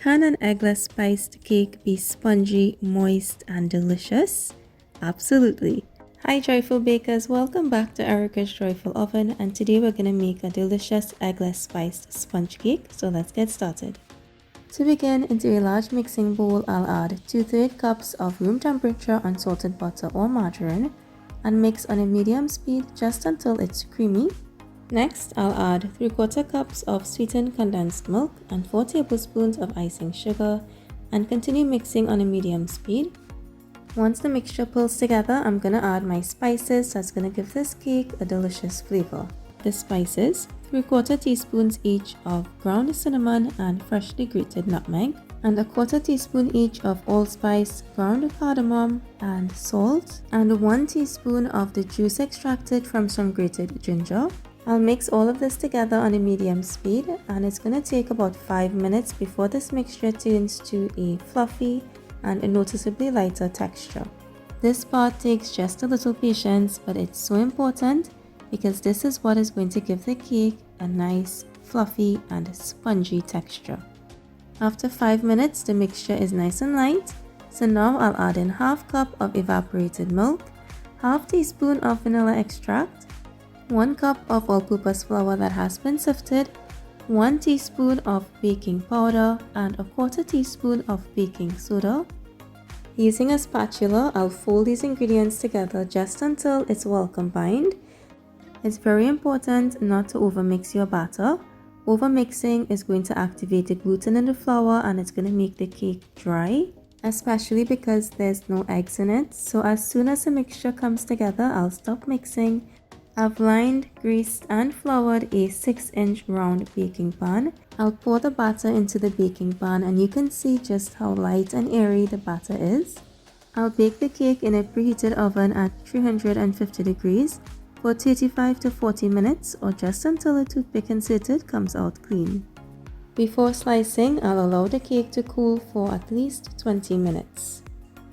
Can an eggless spiced cake be spongy, moist, and delicious? Absolutely. Hi joyful bakers, welcome back to Erica's Joyful Oven, and today we're going to make a delicious eggless spiced sponge cake, so let's get started. To begin, into a large mixing bowl, I'll add 2/3 cups of room temperature unsalted butter or margarine and mix on a medium speed just until it's creamy. Next, I'll add 3/4 cups of sweetened condensed milk and 4 tablespoons of icing sugar and continue mixing on a medium speed. Once the mixture pulls together, I'm going to add my spices that's going to give this cake a delicious flavor. The spices, 3/4 teaspoons each of ground cinnamon and freshly grated nutmeg, and 1/4 teaspoon each of allspice, ground cardamom, and salt, and 1 teaspoon of the juice extracted from some grated ginger. I'll mix all of this together on a medium speed, and it's going to take about 5 minutes before this mixture turns to a fluffy and a noticeably lighter texture. This part takes just a little patience, but it's so important because this is what is going to give the cake a nice, fluffy, and spongy texture. After 5 minutes, the mixture is nice and light, so now I'll add in 1/2 cup of evaporated milk, 1/2 teaspoon of vanilla extract, 1 cup of all-purpose flour that has been sifted, 1 teaspoon of baking powder, and 1/4 teaspoon of baking soda. Using a spatula, I'll fold these ingredients together just until it's well combined. It's very important not to overmix your batter. Overmixing is going to activate the gluten in the flour and it's going to make the cake dry, especially because there's no eggs in it. So as soon as the mixture comes together, I'll stop mixing. I've lined, greased, and floured a 6-inch round baking pan. I'll pour the batter into the baking pan and you can see just how light and airy the batter is. I'll bake the cake in a preheated oven at 350 degrees for 35 to 40 minutes or just until the toothpick inserted comes out clean. Before slicing, I'll allow the cake to cool for at least 20 minutes.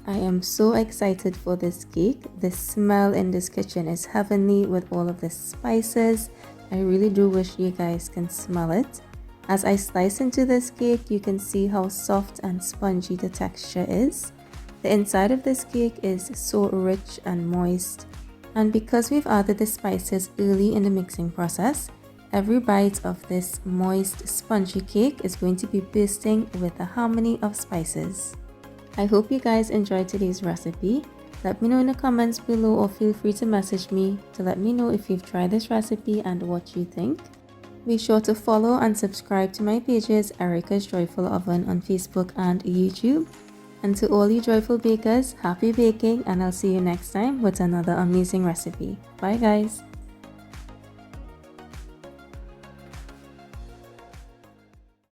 I am so excited for this cake. The smell in this kitchen is heavenly with all of the spices. I really do wish you guys can smell it. As I slice into this cake, you can see how soft and spongy the texture is. The inside of this cake is so rich and moist. And because we've added the spices early in the mixing process, every bite of this moist, spongy cake is going to be bursting with a harmony of spices. I hope you guys enjoyed today's recipe. Let me know in the comments below or feel free to message me to let me know if you've tried this recipe and what you think. Be sure to follow and subscribe to my pages Erica's Joyful Oven on Facebook and YouTube. And to all you joyful bakers, happy baking, and I'll see you next time with another amazing recipe. Bye guys!